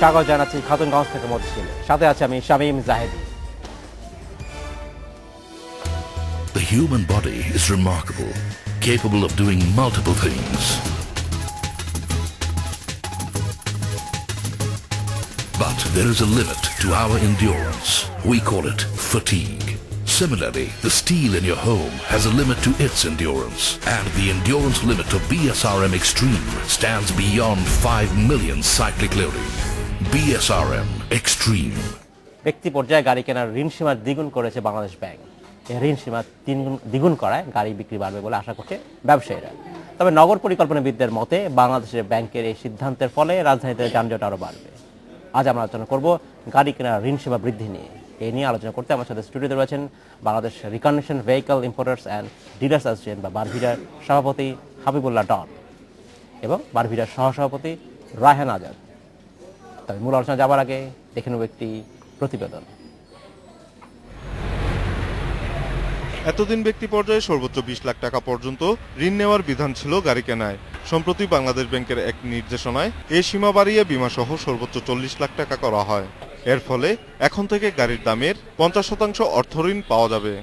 স্বাগত জানাচ্ছি খাতুনগঞ্জ থেকে মতিঝিল, সাথে আছে আমি Shamim Jahedi. The human body is remarkable, capable of doing multiple things. But there is a limit to our endurance. We call it fatigue. Similarly, the steel in your home has a limit to its endurance, and the endurance limit of BSRM Extreme stands beyond 5 million cyclic loading. BSRM Extreme. ব্যক্তি পর্যায়ে গাড়ি কেনার ঋণ সীমা দ্বিগুণ করেছে Bangladesh bank. এই ঋণ সীমা দ্বিগুণ করায় গাড়ি বিক্রি বাড়বে বলে আশা করছে ব্যবসায়ীরা। তবে নগর পরিকল্পনাবিদদের মতে বাংলাদেশের ব্যাংকের এই সিদ্ধান্তের ফলে রাজধানীতে যানজট আরও বাড়বে। আজ আমরা আলোচনা করব গাড়ি কেনার ঋণ সীমা বৃদ্ধি নিয়ে। এই নিয়ে আলোচনা করতে আমার সাথে স্টুডিওতে রয়েছেন Bangladesh recognition vehicle importers and dealers association বা বারভিডার সভাপতি হাবিবুল্লাহ ডন এবং বারভিডার সহসভাপতি রায়হান আজাদ। তবে মূল আলোচনা যাবার আগে দেখে নেব একটি প্রতিবেদন। এতদিন ব্যক্তি পর্যায়ে সর্বোচ্চ 20 লাখ টাকা পর্যন্ত ঋণ নেওয়ার বিধান ছিল গাড়ি কেনায়। সম্প্রতি বাংলাদেশ ব্যাংকের এক নির্দেশনায় এই সীমা বাড়িয়ে বিমাসহ সর্বোচ্চ 40 লাখ টাকা করা হয়। এর ফলে এখন থেকে গাড়ির দামের 50% অর্থঋণ পাওয়া যাবে।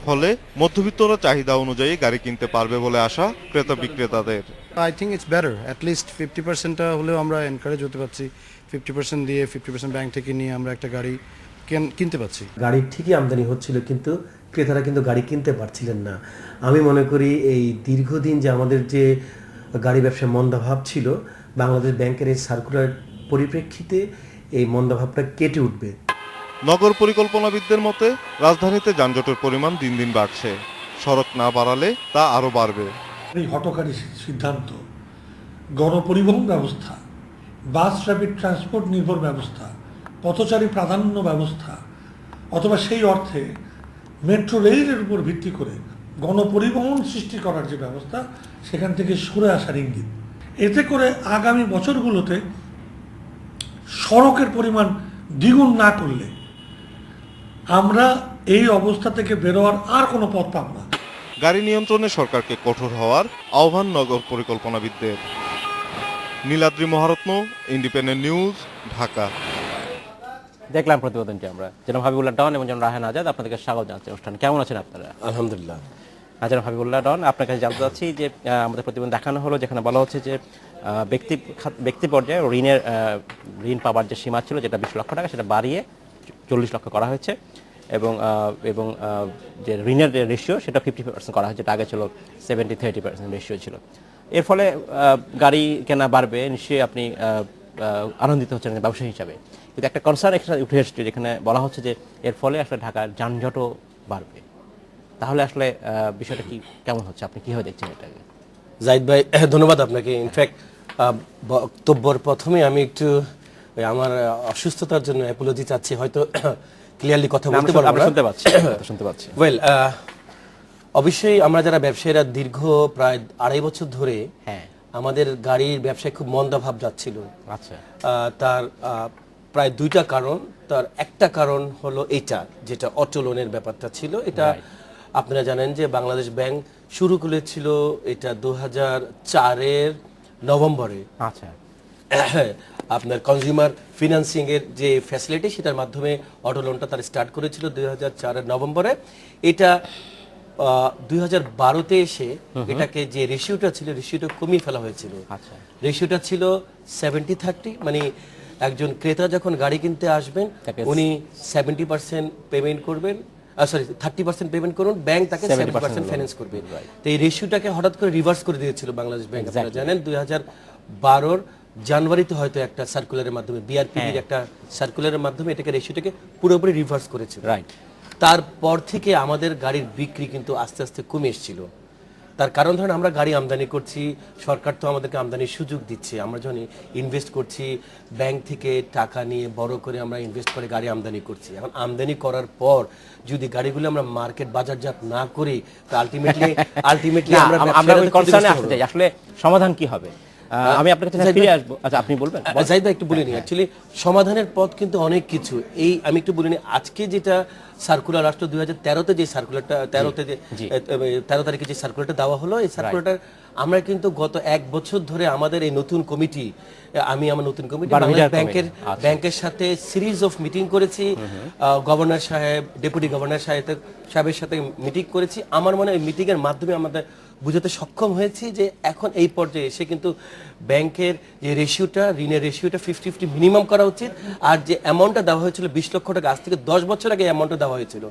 ফলে মধ্যবিত্তরা চাহিদা অনুযায়ী গাড়ি কিনতে পারবে বলে আশা ক্রেতা বিক্রেতাদের। I think it's better. At least 50% হলেও আমরা এনকারেজ হতে পারছি। 50% দিয়ে 50% ব্যাংক থেকে নিয়ে আমরা একটা গাড়ি কিনতে পারছি। গাড়ি ঠিকই আমদানি হচ্ছিল, কিন্তু ক্রেতারা কিন্তু গাড়ি কিনতে পারছিলেন না। আমি মনে করি এই দীর্ঘদিন যে আমাদের যে গাড়ি ব্যবসায় মন্দাভাব ছিল, বাংলাদেশ ব্যাংকের এই সার্কুলার পরিপ্রেক্ষিতে এই মন্দাভাবটা কেটে উঠবে। নগর পরিকল্পনাবিদদের মতে রাজধানীতে যানজটের পরিমাণ দিন দিন বাড়ছে। সড়ক না বাড়ালে তা আরও বাড়বে। এই হঠকারী সিদ্ধান্ত গণপরিবহন ব্যবস্থা, বাস র্যাপিড ট্রান্সপোর্ট নির্ভর ব্যবস্থা, পথচারী প্রাধান্য ব্যবস্থা অথবা সেই অর্থে মেট্রো রেলের উপর ভিত্তি করে গণপরিবহন সৃষ্টি করার যে ব্যবস্থা, সেখান থেকে সরে আসার ইঙ্গিত। এতে করে আগামী বছরগুলোতে সড়কের পরিমাণ দ্বিগুণ না করলে আমরা এই অবস্থা থেকে বেরোয়ার আর কোনো পথ পাব না। গাড়ি নিয়ন্ত্রণে সরকারকে কঠোর হওয়ার আহ্বান নগর পরিকল্পনাবিদদের। Niladri Maharatna, independent news, Dhaka. দেখলাম প্রতিবেদনটি আমরা। জনাব হাবিবুল্লাহ ডন এবং জনাব রায়হান আজাদ, আপনাদেরকে স্বাগত জানাচ্ছি অনুষ্ঠানে। কেমন আছেন আপনারা? আলহামদুলিল্লাহ। জনাব হাবিবুল্লাহ ডন, আপনার কাছে জানতে চাচ্ছি যে আমাদের প্রতিবেদন দেখানো হলো যেখানে বলা হচ্ছে যে ব্যক্তি পর্যায়ে ঋণ পাওয়ার যে সীমা ছিল, যেটা 20 লক্ষ টাকা, সেটা বাড়িয়ে 40 লক্ষ করা হয়েছে এবং যে ঋণের রেশিও সেটা 50% করা হয়েছে, যেটা আগে ছিল 70-30% রেশিও ছিল। এর ফলে গাড়ি কেনা বাড়বে, নিশ্চয়ই আপনি আনন্দিত হচ্ছেন ব্যবসায়ী হিসাবে। কিন্তু একটা কনসার্ন এখানে উঠে এসেছে, যেখানে বলা হচ্ছে যে এর ফলে আসলে ঢাকার যানজটও বাড়বে। তাহলে আসলে বিষয়টা কি কেমন হচ্ছে, আপনি কীভাবে দেখছেন এটাকে? জাহিদ ভাই, ধন্যবাদ আপনাকে। ইনফ্যাক্ট বক্তব্যের প্রথমে আমি একটু আমার অসুস্থতার জন্য অ্যাপোলজি চাচ্ছি, হয়তো ক্লিয়ারলি কথা বলতে পারবো না। শুনতে পাচ্ছি। ওয়েল, অবশ্যই আমরা যারা ব্যবসায়ীরা দীর্ঘ প্রায় 2.5 বছর ধরে আমাদের গাড়ির ব্যবসায় খুব মন্দাভাব যাচ্ছিল। আচ্ছা, তার প্রায় 2টা কারণ। তার একটা কারণ হলো এইটা, যেটা অটো লোনের ব্যাপারটা ছিল। এটা আপনারা জানেন যে বাংলাদেশ ব্যাংক শুরু করেছিল এটা 2004-এর নভেম্বরে। আচ্ছা, আপনার কনজিউমার ফিনান্সিং এর যে ফ্যাসিলিটি, সেটার মাধ্যমে অটো লোনটা তার স্টার্ট করেছিল 2004-এর নভেম্বরে। এটা 2012-তে এসে এটাকে যে রেশিওটা ছিল, রেশিওটা কমিয়ে ফেলা হয়েছিল। আচ্ছা, রেশিওটা ছিল 70-30, মানে একজন ক্রেতা যখন গাড়ি কিনতে আসবেন উনি 70% পেমেন্ট করবেন, 30% পেমেন্ট করুন, ব্যাংক তাকে 70% ফাইন্যান্স করবে। তো এই রেশিওটাকে হঠাৎ করে রিভার্স করে দিয়েছিল বাংলাদেশ ব্যাংক। আপনারা জানেন 2012-র জানুয়ারিতে হয়তো একটা সার্কুলারের মাধ্যমে, বিআরপির একটা সার্কুলারের মাধ্যমে এটাকে রেশিওটাকে পুরোপুরি রিভার্স করেছিল। রাইট। তারপর থেকে আমাদের গাড়ির বিক্রি কিন্তু আস্তে আস্তে কমে এসেছিল। তার কারণ ধরেন আমরা গাড়ি আমদানি করছি, সরকার তো আমাদেরকে আমদানির সুযোগ দিচ্ছে, আমরা যখন ইনভেস্ট করছি ব্যাংক থেকে টাকা নিয়ে বড় করে আমরা ইনভেস্ট করে গাড়ি আমদানি করছি। এখন আমদানি করার পর যদি গাড়িগুলো আমরা মার্কেট বাজারজাত না করি তো আলটিমেটলি না, আমরা আমরা ওই ব্যবসায়ীরা কনসার্নে ক্ষতিগ্রস্ত আসতে হবো। চাই, আসলে সমাধান কি হবে? আমি আপনার কাছে ফিরে আসবো। আচ্ছা, আপনি বলবেন। জাহিদ ভাই একটু বলিনি, অ্যাকচুয়ালি সমাধানের পথ কিন্তু অনেক কিছু। এই আমি একটু বলিনি, আজকে যেটা সার্কুলার রাষ্ট্র 2013-তে যে সার্কুলারটা 13 তারিখে যে সার্কুলারটা দেওয়া হলো, এই সার্কুলারটা আমরা কিন্তু গত 1 বছর ধরে আমাদের এই নতুন কমিটি, আমার নতুন কমিটি বাংলাদেশ ব্যাংকের সাথে সিরিজ অফ মিটিং করেছি, গভর্নর সাহেব, ডেপুটি গভর্নর সাহেবের সাথে মিটিং করেছি। আমার মনে হয় মিটিং এর মাধ্যমে আমাদের বুঝাতে সক্ষম হয়েছি যে এখন এই পর্যায়ে এসে কিন্তু ব্যাংকের যে রেশিওটা, ঋণের রেশিওটা 50-50 মিনিমাম করা উচিত। আর যে অ্যামাউন্টটা দেওয়া হয়েছিল 20 লক্ষ টাকা, আজ থেকে 10 বছর আগে অ্যামাউন্টটা দেওয়া হয়েছিল,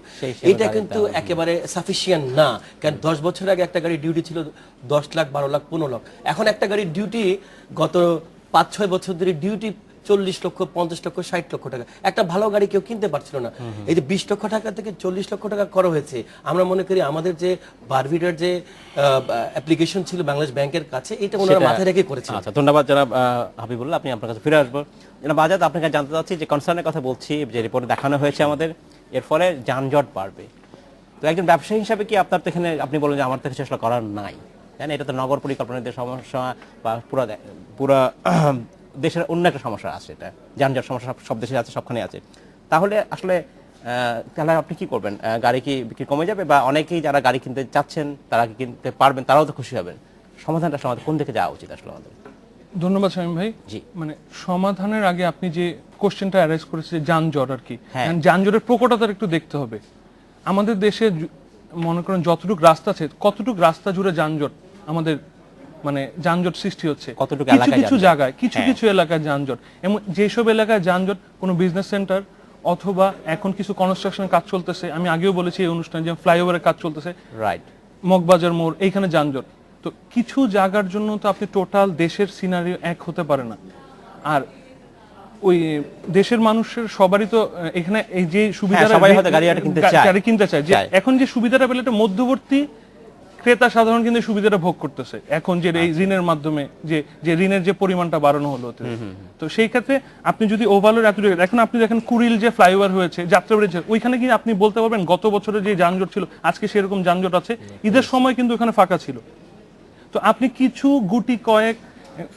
এটা কিন্তু একেবারে সাফিসিয়েন্ট না। কারণ 10 বছর আগে একটা গাড়ির ডিউটি ছিল 10 লাখ, 12 লাখ, 15 লাখ। এখন একটা গাড়ির ডিউটি গত 5-6 বছর ধরে ডিউটি 40 লক্ষ, 50 লক্ষ, 60 লক্ষ টাকা। একটা ভালো গাড়ি কেউ কিনতে পারছিল না। এই যে 20 লক্ষ টাকা থেকে 40 লক্ষ টাকা করা হয়েছে, আমরা মনে করি আমাদের যে বারবিটার যে অ্যাপ্লিকেশন ছিল বাংলাদেশ ব্যাংকের কাছে, এটা ওনারা মাথায় রেখে করেছে। আচ্ছা, ধন্যবাদ জনাব হাবিবুল্লাহ, আপনি আপনার কাছে ফিরে আসবো। জনাব আজাদ, আপনার কাছে জানতে চাচ্ছি যে কনসার্নের কথা বলছি, যে রিপোর্টে দেখানো হয়েছে আমাদের, এর ফলে যানজট বাড়বে। তো একজন ব্যবসায়ী হিসাবে কি আপনার তো এখানে, আপনি বলেন যে আমার তো কিছু আসলে করার নাই, জানেন এটা তো নগর পরিকল্পনাদের সমস্যা বা পুরা দেশের অন্য একটা সমস্যা আছে, এটা যানজট সমস্যা সব দেশে আছে, সবখানে আছে। তাহলে আসলে তাহলে আপনি কি করবেন? গাড়ি কি বিক্রি কমে যাবে, বা অনেকেই যারা গাড়ি কিনতে চাচ্ছেন তারা কি কিনতে পারবেন, তারাও তো খুশি হবেন? সমাধানটা কোন দিকে যাওয়া উচিত আসলে আমাদের? ধন্যবাদ শামীম ভাই। জি। মানে সমাধানের আগে আপনি যে কোশ্চেনটা অ্যারাইজ করেছে যানজট আর কি, হ্যাঁ। যানজটের প্রকটতার একটু দেখতে হবে। আমাদের দেশে মনে করেন যতটুকু রাস্তা আছে, কতটুকু রাস্তা জুড়ে যানজট, আমাদের মানে যানজট সৃষ্টি হচ্ছে কতটুকু কিছু এলাকায় কিছু যানজট? জায়গায়, কিছু হ্যাঁ। কিছু এলাকায় যানজট। এমন যেসব এলাকায় যানজট, কোনো বিজনেস সেন্টার অথবা এখন কিছু কনস্ট্রাকশনের কাজ চলতেছে, আমি আগেও বলেছি এই অনুষ্ঠানে যে ফ্লাইওভারের কাজ চলতেছে, রাইট, মগবাজার মোড়, এইখানে যানজট। তো কিছু জায়গার জন্য তো আপনি টোটাল দেশের সিনারিও এক হতে পারে না। আর ওই দেশের মানুষের সবারই তো এখানে এই যে সুবিধাটা, সবাই হয়তো গাড়ি কিনতে চায়, যে এখন যে সুবিধাটা পেলে একটা মধ্যবর্তী ক্রেতা সাধারণ কিন্তু এই সুবিধাটা ভোগ করতেছে এখন, যে এই ঋণের মাধ্যমে যে ঋণের যে পরিমাণটা বাড়ানো হলো। তো সেই ক্ষেত্রে আপনি যদি ওভারলোড এত, এখন আপনি দেখেন কুড়িল যে ফ্লাইওভার হয়েছে, যাত্রাবাড়ি, ওইখানে কি আপনি বলতে পারবেন গত বছরে যে যানজট ছিল আজকে সেরকম যানজট আছে? ঈদের সময় কিন্তু ওখানে ফাঁকা ছিল। তো আপনি কিছু গুটি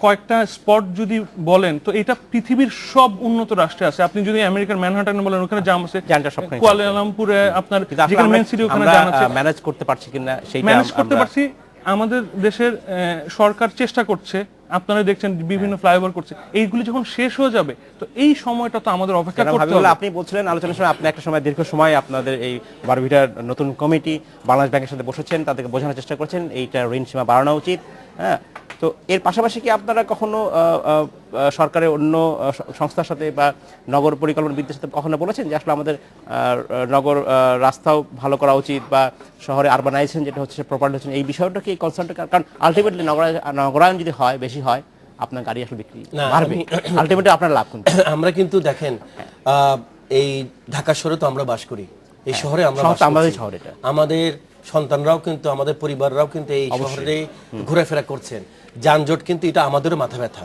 কয়েকটা স্পট যদি বলেন, তো এটা পৃথিবীর সব উন্নত রাষ্ট্রে আছে। আপনি যদি আমেরিকার ম্যানহাটনে বলেন, ওখানে জাম আছে, কুয়ালালামপুরে আপনার যেখানে মেন সিটি, ওখানে জাম আছে। ম্যানেজ করতে পারছি কিনা সেটা ম্যানেজ করতে পারছি। আমাদের দেশের সরকার চেষ্টা করছে, আপনারা দেখছেন বিভিন্ন ফ্লাইওভার করছে। এইগুলি যখন শেষ হয়ে যাবে, তো এই সময়টা তো আমাদের অপেক্ষা করতে হবে। আপনি বলছিলেন আলোচনার সময়, আপনি একটা সময় দীর্ঘ সময় আপনাদের এই বারবিটার নতুন কমিটি বাংলাদেশ ব্যাংকের সাথে বসেছেন, তাদেরকে বোঝানোর চেষ্টা করছেন এইটা ঋণ সীমা বাড়ানো উচিত। হ্যাঁ, তো এর পাশাপাশি কি আপনারা কখনো সরকারের অন্য সংস্থার সাথে বা নগর পরিকল্পনাবিদদের সাথে কখনো বলেছেন যে আসলে আমাদের নগর রাস্তাও ভালো করা উচিত, বা শহরে আরবানাইজেশন যেটা হচ্ছে প্রপারলি হচ্ছে, এই বিষয়টা কি কনসার্নটা? কারণ আলটিমেটলি নগরায়ন যদি হয়, বেশি হয়, আপনার গাড়ি আসলে বিক্রি বাড়বে, আলটিমেটলি আপনার লাভ কোনটা? আমরা কিন্তু দেখেন এই ঢাকা শহরে তো আমরা বাস করি, এই শহরে আমরা আমাদের শহর, এটা আমাদের সন্তানরাও কিন্তু, আমাদের পরিবাররাও কিন্তু এই শহরে ঘোরাফেরা করছেন। যানজট কিন্তু এটা আমাদেরও মাথা ব্যথা।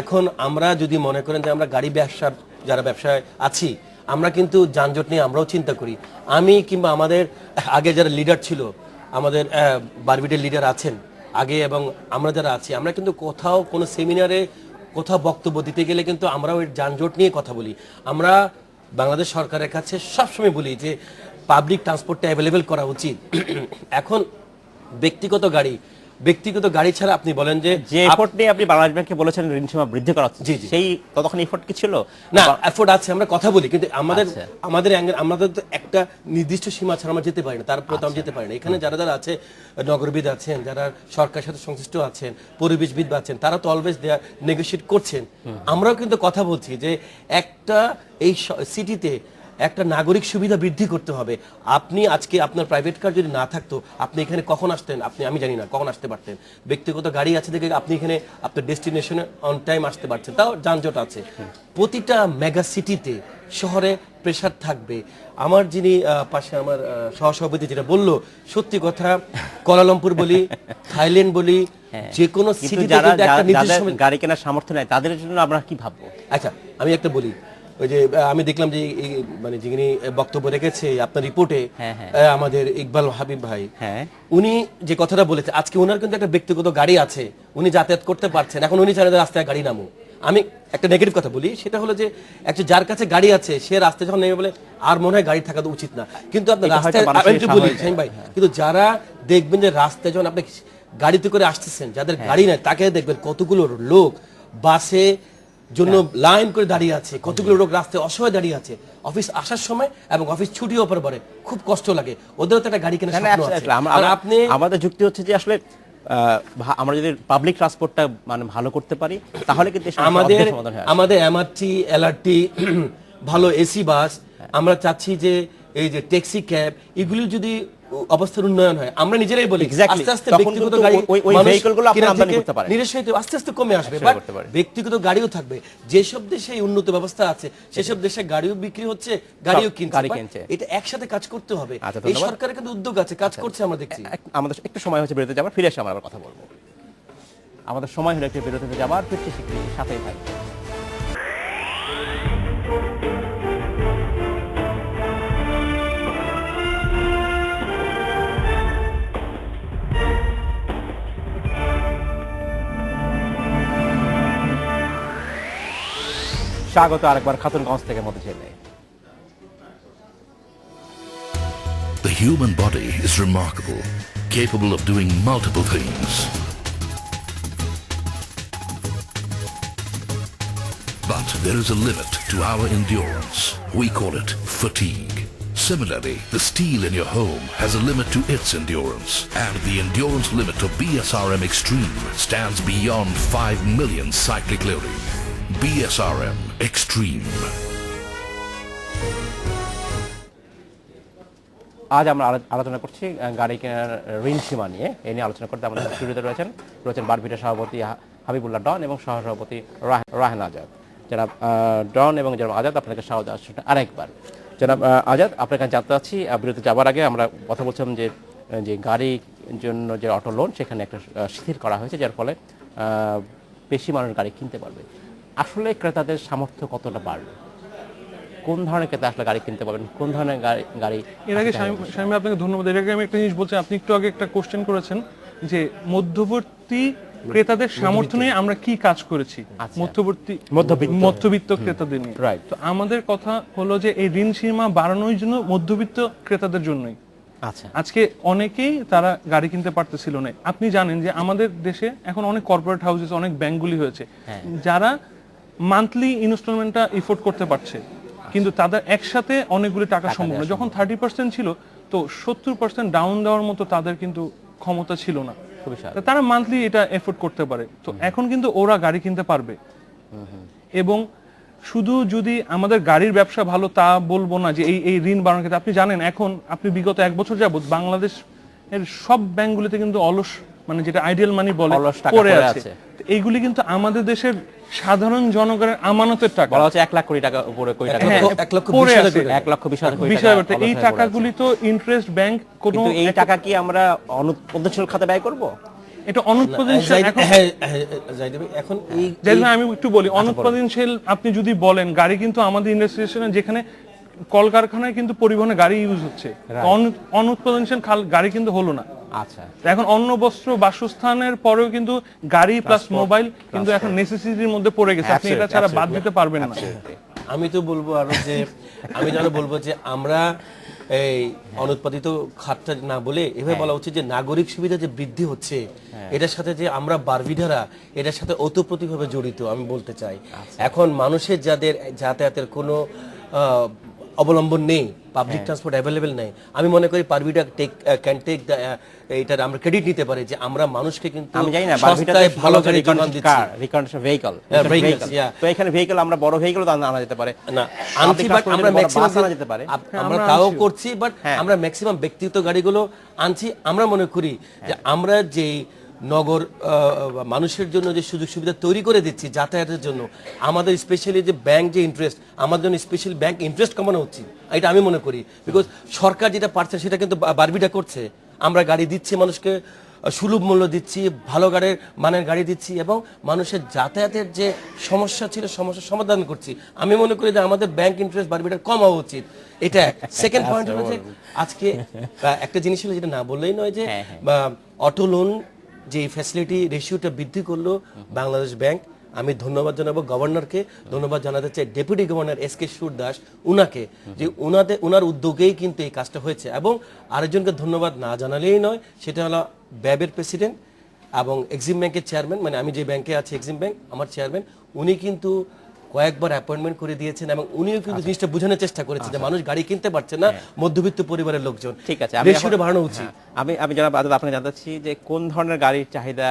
এখন আমরা যদি মনে করেন যে আমরা গাড়ি ব্যবসার যারা ব্যবসায় আছি, আমরা কিন্তু যানজট নিয়ে আমরাও চিন্তা করি। আমি কিংবা আমাদের আগে যারা লিডার ছিল, আমাদের বারবিটের লিডার আছেন আগে, এবং আমরা যারা আছি, আমরা কিন্তু কোথাও কোনো সেমিনারে কোথাও বক্তব্য দিতে গেলে কিন্তু আমরাও এই যানজট নিয়ে কথা বলি। আমরা বাংলাদেশ সরকারের কাছে সবসময় বলি যে পাবলিক ট্রান্সপোর্টটা অ্যাভেলেবেল করা উচিত। এখন ব্যক্তিগত গাড়ি ছাড়া আপনি বলেন যে এফোর্ট নিয়ে আপনি বাংলাদেশ ব্যাংকে বলেছেন ঋণ সীমা বৃদ্ধি করা হচ্ছে, সেই তখন এফোর্ট কি ছিল? না, এফোর্ট আছে, আমরা কথা বলি, কিন্তু আমাদের তো একটা নির্দিষ্ট সীমা ছাড়া আমরা যেতে পারি না, তারপরে তো আমরা যেতে পারি না। এখানে যারা আছেন, নগরবিদ আছেন, যারা সরকারের সাথে সংশ্লিষ্ট আছেন, পরিবেশবিদ আছেন, তারা তো অলওয়েজ দে আর নেগোশিয়েট করছেন। আমরাও কিন্তু কথা বলছি যে একটা এই সিটিতে একটা নাগরিক সুবিধা বৃদ্ধি করতে হবে। আপনি আজকে আপনার প্রাইভেট কার যদি না থাকতো, আপনি এখানে কখন আসতেন? আমি জানি না কখন আসতে পারতেন। ব্যক্তিগত গাড়ি আছে দেখে আপনি এখানে আপনার ডেস্টিনেশনে অন টাইম আসতে পারছেন, তাও যানজট আছে। প্রতিটা মেগা সিটিতে শহরে প্রেসার থাকবে। আমার যিনি পাশে আমার সহসভাপতি যেটা বললো, সত্যি কথা, কুয়ালালামপুর বলি, থাইল্যান্ড বলি, যে কোনো কিন্তু সিটিতে যারা কিন্তু একটা নির্দিষ্ট যাদের সময়- গাড়ি কেনার সামর্থ্য নাই তাদের জন্য আমরা কি ভাববো? আচ্ছা, আমি একটা বলি, ওই যে আমি দেখলাম যে মানে যিনি বক্তব্য রেখেছে আপনার রিপোর্টে, আমাদের ইকবাল হাবিব ভাই, হ্যাঁ, উনি যে কথাটা বলেছে, আজকে ওনার কিন্তু একটা ব্যক্তিগত গাড়ি আছে, উনি যাতায়াত করতে পারছেন, এখন উনি চান রাস্তায় গাড়ি নামো। আমি একটা নেগেটিভ কথা বলি, সেটা হলো যে একটা যার কাছে গাড়ি আছে সে রাস্তায় যখন নেমে বলে আর মনে হয় গাড়ি থাকা তো উচিত না, কিন্তু আপনার এটা রাস্তায়, হয়তো মানুষের আমি একটু বলি স্বাভাবিক। শামীম ভাই, কিন্তু যারা দেখবেন যে রাস্তায় যখন আপনি গাড়িতে করে আসতেছেন, যাদের গাড়ি নাই তাকে দেখবেন কতগুলো লোক বাসে জন্য লাইন করে দাঁড়িয়ে আছে, কতগুলো লোক রাস্তায় অসহায় দাঁড়িয়ে আছে অফিস আসার সময় এবং অফিস ছুটি হওয়ার পরে খুব কষ্ট লাগে, ওদেরও তো একটা গাড়ি কেনার স্বপ্ন আছে। আর আপনি, আমাদের যুক্তি হচ্ছে যে আসলে আমরা যদি পাবলিক ট্রান্সপোর্টটা মানে ভালো করতে পারি তাহলে কিন্তু এই সমস্যার আমাদের অর্ধেক সমাধান হয়ে আসে। আমাদের এমআরটি, এলআরটি, ভালো এসি বাস, আমরা চাচ্ছি যে এই যে ট্যাক্সি ক্যাব, এগুলি যদি অবস্থার উন্নয়ন হয়, আমরা নিজেরাই বলি Exactly. আস্তে আস্তে তখন ব্যক্তিগত কিন্তু গাড়ি ওই মানুষ vehicle গুলো আপনি কেনা আমদানি থেকে করতে পারেন। নিরসিত আস্তে আস্তে কমে আসবে, একসাথে বাট করতে পারেন। ব্যক্তিগত গাড়িও থাকবে। যেসব দেশে এই উন্নত ব্যবস্থা আছে সেসব দেশে গাড়িও বিক্রি হচ্ছে, গাড়িও কিনছে, গাড়ি but কিনছে। এটা একসাথে কাজ করতে হবে। আচ্ছা, এই ধন্যবাদ। সরকারের কিন্তু উদ্যোগ আছে, কাজ করছে, আমরা দেখছি। আমাদের একটু সময় হচ্ছে বিরতি যাবার, ফিরে এসে আমরা আবার কথা বলবো। আমাদের সময় হলো একটু বিরতিতে যাবার, ফিরছি শিগগিরই, সাথেই থাকবে। স্বাগত আরেকবার খাতুনগঞ্জ থেকে মতিঝিলে। The human body is remarkable, capable of doing multiple things. But there is a limit to our endurance. We call it fatigue. Similarly, the steel in your home has a limit to its endurance, and the endurance limit of BSRM Extreme stands beyond 5 million cyclic loading. BSRM Extreme. আজ আমরা আলোচনা করছি গাড়ি কেনার ঋণ সীমা নিয়ে। এই নিয়ে আলোচনা করতে আমাদের স্টুডিওতে রয়েছেন বারবিটার সভাপতি হাবিবুল্লাহ ডন এবং সহসভাপতি রাহেন আজাদ। জনাব ডন এবং জনাব আজাদ, আপনাকে স্বাগত জানাচ্ছি আরেকবার। জনাব আজাদ, আপনার কাছে জানতে চাচ্ছি, বিরতি যাওয়ার আগে আমরা কথা বলছিলাম যে গাড়ির জন্য যে অটো লোন সেখানে একটা শিথিল করা হয়েছে, যার ফলে বেশি মানুষ গাড়ি কিনতে পারবে। আসলে ক্রেতাদের সামর্থ্য কতটা বাড়বে? কোন ধরনের ক্রেতা আসলে গাড়ি কিনতে পারবেন? কোন ধরনের গাড়ি? এর আগে শামীম আপনাকে ধন্যবাদ। এর আগে আমি একটা জিনিস বলছি, আপনি একটু আগে একটা কোশ্চেন করেছেন যে মধ্যবর্তী ক্রেতাদের সামর্থ্য নিয়ে আমরা কি কাজ করেছি মধ্যবিত্ত ক্রেতাদের নিয়ে। রাইট। তো আমাদের কথা হলো যে এই ঋণ সীমা বাড়ানোর জন্য মধ্যবিত্ত ক্রেতাদের জন্যই। আচ্ছা, আজকে অনেকেই তারা গাড়ি কিনতে পারতেছিল না। আপনি জানেন যে আমাদের দেশে এখন অনেক কর্পোরেট হাউসেস, অনেক ব্যাংকগুলি হয়েছে যারা মান্থলি ইনস্টলমেন্টটা এফোর্ড করতে পারছে, কিন্তু তাদের একসাথে অনেকগুলি টাকা সম্ভব না। যখন 30% ছিল, তো 70% ডাউন দেওয়ার মতো তাদের কিন্তু ক্ষমতা ছিল না, তারা মান্থলি এটা এফোর্ড করতে পারে। তো এখন কিন্তু ওরা গাড়ি কিনতে পারবে। এবং শুধু যদি আমাদের গাড়ির ব্যবসা ভালো তা বলবো না যে এই ঋণ বাড়ানোর ক্ষেত্রে। আপনি জানেন এখন আপনি বিগত 1 বছর যাবত বাংলাদেশ এর সব ব্যাংকগুলিতে কিন্তু অলস, মানে যেটা আইডিয়াল মানি বলে, পড়ে আছে। এইগুলি কিন্তু আমাদের দেশের সাধারণ জনগণের আমানতের টাকা, বলা হচ্ছে 1 লাখ কোটি টাকা উপরে, কোটি টাকা পড়ে আছে। 1,20,000 কোটি টাকা। এই টাকাগুলি তো ইন্টারেস্ট ব্যাংক কোন, কিন্তু এই টাকা কি আমরা অনুৎপাদনশীল খাতে ব্যয় করব? এটা অনুৎপাদনশীল। এখন এই আমি একটু বলি, অনুৎপাদনশীল আপনি যদি বলেন, গাড়ি কিন্তু আমাদের ইন্ডাস্ট্রিয়াল যেখানে কলকারখানায় কিন্তু পরিবহনে গাড়ি ইউজ হচ্ছে, অনুৎপাদনশীল গাড়ি কিন্তু হলো না। আচ্ছা, এখন অন্ন বস্ত্র বাসস্থানের পরেও কিন্তু গাড়ি প্লাস মোবাইল কিন্তু এখন নেসেসিটির মধ্যে পড়ে গেছে, আপনি এটা ছাড়া বাদ দিতে পারবেন না। আমি তো বলবো আরো যে বলবো যে আমরা এই অনুৎপাদিত খাতটা না বলে এভাবে বলা উচিত যে নাগরিক সুবিধা যে বৃদ্ধি হচ্ছে, এটার সাথে যে আমরা বারবিডারা এটার সাথে ওতপ্রোতভাবে জড়িত আমি বলতে চাই। এখন মানুষের যাদের যাতায়াতের কোনো অবলম্বন নেই, পাবলিক ট্রান্সপোর্ট অ্যাভেলেবেল নেই, আমি মনে করি বারবিডা ক্যান টেক এটা আমরা ক্রেডিট নিতে পারি যে আমরা মানুষকে কিন্তু আমি জানি না সস্তায় ভালো গাড়ি যোগান দিচ্ছি। Recondition vehicle, yeah. তো এখানে ভেহিকল আমরা বড় ভেহিকল তো আনা যেতে পারে না, আনছি, বাট আমরা ম্যাক্সিমাম আনা যেতে পারে, আমরা তাও করছি, বাট আমরা ম্যাক্সিমাম ব্যক্তিগত গাড়িগুলো আনছি। আমরা মনে করি যে আমরা যে নগর মানুষের জন্য যে সুযোগ সুবিধা তৈরি করে দিচ্ছি যাতায়াতের জন্য, আমাদের স্পেশালি যে ব্যাংক যে ইন্টারেস্ট, আমাদের জন্য স্পেশালি ব্যাংক ইন্টারেস্ট কমানো উচিত, এটা আমি মনে করি। বিকজ সরকার যেটা পারছে সেটা কিন্তু বারবিটা করছে। আমরা গাড়ি দিচ্ছি মানুষকে, সুলভ মূল্য দিচ্ছি, ভালো গাড়ির মানের গাড়ি দিচ্ছি, এবং মানুষের যাতায়াতের যে সমস্যা ছিল সমস্যার সমাধান করছি। আমি মনে করি যে আমাদের ব্যাংক ইন্টারেস্ট বারবিটা কম হওয়া উচিত, এটা সেকেন্ড পয়েন্ট হলো যে আজকে একটা জিনিস হলো যেটা না বললেই নয় যে অটো লোন যে ফ্যাসিলিটি রেশিওটা বৃদ্ধি করলো বাংলাদেশ ব্যাংক। আমি ধন্যবাদ জানাবো গভর্নরকে, ধন্যবাদ জানাতে চাই ডেপুটি গভর্নর এস.কে. সূরদাস উনাকে, যে উনার উদ্যোগেই কিন্তু এই কাজটা হয়েছে। এবং আরেকজনকে ধন্যবাদ না জানালেই নয়, সেটা হলো ব্যাবের প্রেসিডেন্ট এবং এক্সিম ব্যাংকের চেয়ারম্যান, মানে আমি যে ব্যাংকে আছি এক্সিম ব্যাংক, আমার চেয়ারম্যান, উনি কিন্তু কয়েকবার অ্যাপয়েন্টমেন্ট করে দিয়েছেন এবং উনিও কিন্তু জিনিসটা বোঝানোর চেষ্টা করেছেন যে মানুষ গাড়ি কিনতে পারছে না, মধ্যবিত্ত পরিবারের লোকজন। ঠিক আছে, রেশিওটা বাড়ানো উচিত। আমি জনাব আজাদ আপনাকে জানতে চাচ্ছি যে কোন ধরনের গাড়ির চাহিদা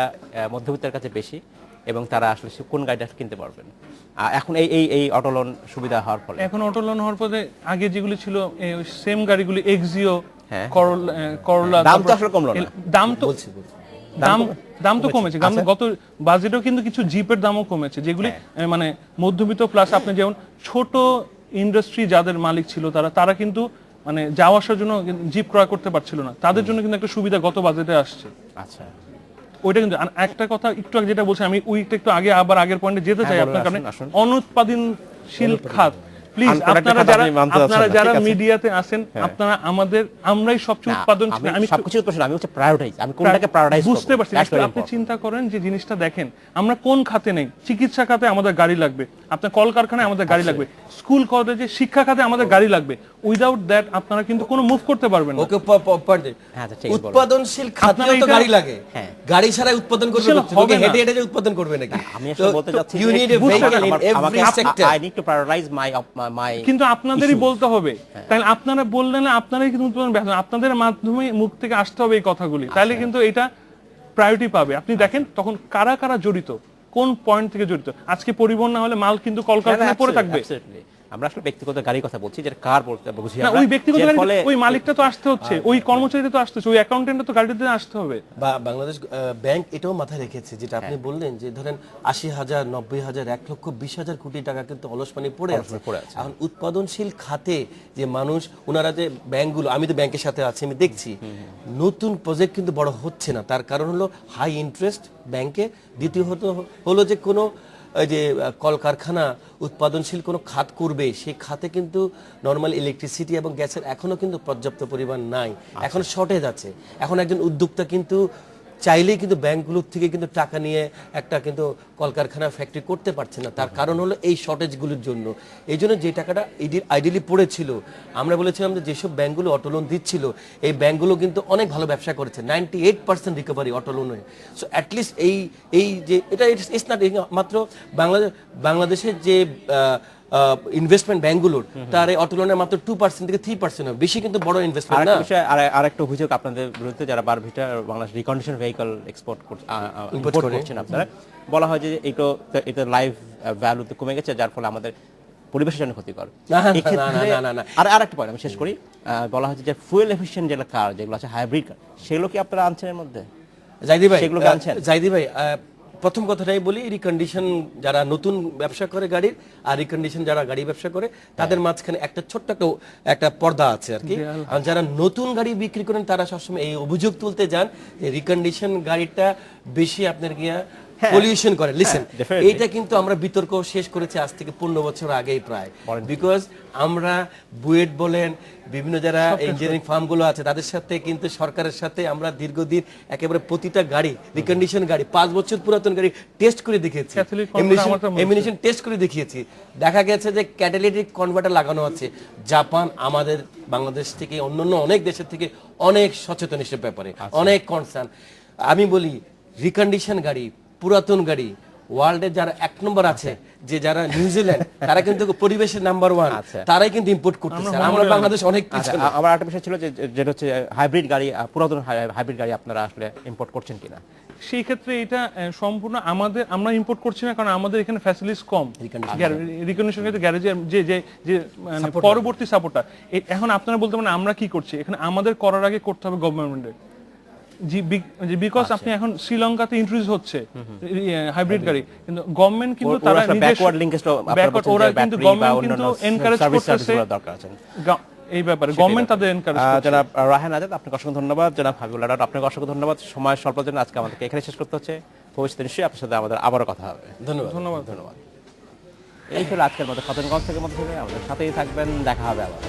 মধ্যবিত্তের কাছে বেশি এবং তারা আসলে কোন গাড়িটা কিনতে পারবেন এখন এই অটো লোন সুবিধা হওয়ার ফলে? এখন অটো লোন হওয়ার পরে আগে যেগুলি ছিল সেম গাড়িগুলি এক্সিও, হ্যাঁ। করলা, দাম তো আসলে কমলো না। দাম তো দাম তো কমেছে। গত বাজেটেও কিন্তু কিছু জিপের দামও কমেছে, যেগুলি মানে মধ্যবিত্ত প্লাস আপনি যেমন ছোট ইন্ডাস্ট্রি যাদের মালিক ছিল তারা কিন্তু মানে যাওয়া আসার জন্য জিপ ক্রয় করতে পারছিল না, তাদের জন্য কিন্তু একটা সুবিধা গত বাজেটে আসছে। আচ্ছা, ওইটা কিন্তু একটা কথা একটু আগে যেটা বলছি, আমি ওইটা একটু আগে আবার আগের পয়েন্টে যেতে চাই আপনার কারণে, অনুৎপাদনশীল খাত প্লিজ আপনারা যারা মিডিয়াতে আছেন, আপনারা আমরাই সবচেয়ে উৎপাদনশীল। আমি সবকিছু উৎপাদন, আমি হচ্ছে প্রায়োরিটাইজ, আমি কোনটাকে প্রায়োরিটাইজ করব বুঝতে পারছি। আপনি চিন্তা করেন যে জিনিসটা দেখেন, আমরা কোন খাতে নেই, চিকিৎসা খাতে আমাদের গাড়ি লাগবে, আপনার কলকারখানায় আমাদের গাড়ি লাগবে, স্কুল কলেজে শিক্ষা খাতে আমাদের গাড়ি লাগবে। উইদাউট দ্যাট আপনারা কিন্তু কোনো মুভ করতে পারবেন না। ওকে উৎপাদনশীল খাতেও তো গাড়ি লাগে, গাড়ি ছাড়া উৎপাদন করবে না, হেঁটে হেঁটে উৎপাদন করবে নাকি? আমি আসলে বলতে চাচ্ছি you need a vehicle in every sector. I need to prioritize my কিন্তু আপনাদেরই বলতে হবে, তাহলে আপনারা বললেন আপনারাই কিন্তু আপনাদের মাধ্যমে মুখ থেকে আসতে হবে এই কথাগুলি, তাহলে কিন্তু এটা প্রায়োরিটি পাবে। আপনি দেখেন তখন কারা কারা জড়িত, কোন পয়েন্ট থেকে জড়িত। আজকে পরিবহন না হলে মাল কিন্তু কলকারখানায় পড়ে থাকবে। আমরা আসলে ব্যক্তিগত গাড়ির কথা বলছি, যেটা কার বলতে বুঝি না, ওই ব্যক্তিগত গাড়ি ওই মালিকটা তো আসতে হচ্ছে, ওই কর্মচারীটা তো আসতে হচ্ছে, ওই অ্যাকাউন্টেন্টটা তো গাড়িতে আসতে হবে। বা বাংলাদেশ ব্যাংক এটাও মাথায় রেখেছে, যেটা আপনি বললেন যে ধরেন 80,000, 90,000, 1,20,000 কোটি টাকা কিন্তু অলস পানি পড়ে আছে। এখন উৎপাদনশীল খাতে যে মানুষ, ওনারা যে ব্যাংকগুলো, আমি তো ব্যাংকের সাথে আছি, আমি দেখছি নতুন প্রজেক্ট কিন্তু বড় হচ্ছে না। তার কারণ হলো হাই ইন্টারেস্ট ব্যাংকে, দ্বিতীয়ত হলো যে কোনো যে কলকারখানা উৎপাদনশীল কোনো খাত করবে, সেই খাতে কিন্তু নর্মাল ইলেকট্রিসিটি এবং গ্যাসের এখনো কিন্তু পর্যাপ্ত পরিমাণ নাই, এখন শর্টেজ আছে। এখন একজন উদ্যোক্তা কিন্তু চাইলেই কিন্তু ব্যাংকগুলোর থেকে কিন্তু টাকা নিয়ে একটা কিন্তু কলকারখানা ফ্যাক্টরি করতে পারছে না। তার কারণ হলো এই শর্টেজগুলোর জন্য। এই জন্য যে টাকাটা আইডিয়ালি পড়েছিল, আমরা বলেছিলাম যে যেসব ব্যাংকগুলো অটো লোন দিচ্ছিল, এই ব্যাংকগুলো কিন্তু অনেক ভালো ব্যবসা করেছে, 98% রিকভারি অটো লোনে। সো অ্যাটলিস্ট এই যে এটা ইটস নট মাত্র বাংলাদেশের যে ইনভেস্টমেন্ট ব্যাংকগুলোর, তার অটো লোনের মাত্র 2% থেকে 3% হবে, বেশি কিন্তু বড় ইনভেস্টমেন্ট না। আরেকটা অভিযোগ আপনাদের বিরুদ্ধে, যারা বারভিটা বাংলাদেশ রিকন্ডিশন ভেহিকল ইম্পোর্ট করছেন আপনারা, বলা হয় যে এটা লাইফ ভ্যালুতে কমে গেছে, যার ফলে আমাদের পরিবেশের জন্য ক্ষতিকর। আর আরেকটা পয়েন্ট আমি শেষ করি, বলা হচ্ছে যে ফুয়েল এফিশিয়েন্ট যেগুলো কার, যেগুলো আছে হাইব্রিড কার, সেগুলো কি আপনারা আনছেন এর মধ্যে? জাইদি ভাই, প্রথম কথাটাই বলি, রিকন্ডিশন যারা নতুন ব্যবসা করে গাড়ির, আর রিকন্ডিশন যারা গাড়ি ব্যবসা করে, তাদের মাঝখানে একটা ছোট্ট একটা পর্দা আছে আর কি। আর যারা নতুন গাড়ি বিক্রি করেন তারা সবসময় এই অভিযোগ তুলতে যান যে রিকন্ডিশন গাড়িটা বেশি আপনার গিয়া পলিউশন করে। লিসেন, এইটা কিন্তু আমরা বিতর্ক শেষ করেছি আজ থেকে 15 বছর আগেই প্রায়, বিকজ আমরা বুয়েট বলেন, বিভিন্ন যারা ইঞ্জিনিয়ারিং ফার্মগুলো আছে, তাদের সাথে কিন্তু সরকারের সাথে আমরা দীর্ঘদিন একেবারে প্রতিটা গাড়ি, রিকন্ডিশন গাড়ি, 5 বছর পুরাতন গাড়ি টেস্ট করে দেখিয়েছি, এমিনেশন টেস্ট করে দেখিয়েছি। দেখা গেছে যে ক্যাটালিটিক কনভার্টার লাগানো আছে। জাপান আমাদের বাংলাদেশ থেকে, অন্যান্য অনেক দেশের থেকে অনেক সচেতন এসব ব্যাপারে, অনেক কনসার্ন। আমি বলি রিকন্ডিশন গাড়ি, পুরাতন গাড়ি, ওয়ার্ল্ডে যারা 1 নম্বর আছে, যে যারা নিউজিল্যান্ড, তারা কিন্তু পরিবেশের নাম্বার 1, তারাই কিন্তু ইম্পোর্ট করতেছে। আমরা বাংলাদেশ অনেক পিছনে। আবার একটা বিষয় ছিল যেটা হচ্ছে হাইব্রিড গাড়ি, পুরাতন হাইব্রিড গাড়ি আপনারা আসলে ইম্পোর্ট করছেন কিনা? সেই ক্ষেত্রে এটা সম্পূর্ণ আমরা ইম্পোর্ট করছি না, কারণ আমাদের এখানে ফ্যাসিলিটিস কম। রিকন্ডিশন ক্ষেত্রে গ্যারেজের যে পরবর্তী সাপোর্টটা, এখন আপনারা বলতে পারেন আমরা কি করছি, এখানে আমাদের করার আগে করতে হবে গভর্নমেন্টের। বিকজ আপনি এখন শ্রীলঙ্কাতে ইন্ট্রোডিউস হচ্ছে হাইব্রিড গাড়ি, কিন্তু গভর্নমেন্ট কিন্তু তারা ব্যাকওয়ার্ড লিঙ্কেজ ওরা কিন্তু গভর্নমেন্ট কিন্তু এনকারেজ করতেছে দরকার আছে এই ব্যাপারে, গভর্নমেন্ট তাদের এনকারেজ করছে। জনাব রায়হান আজাদ, আপনাকে অসংখ্য ধন্যবাদ। জনাব হাবিবুল্লাহ ডট, আপনাকে অসংখ্য ধন্যবাদ। সময় স্বল্পের জন্য আজকে আমাদেরকে এখানে শেষ করতে হচ্ছে। ভবিষ্যতে নিশ্চয়ই আপনার সাথে আমাদের আবারও কথা হবে। ধন্যবাদ। ধন্যবাদ। এই ছিল আজকের মতো খতনগঞ্জ থেকে মধ্যে, আমাদের সাথেই থাকবেন, দেখা হবে আবার।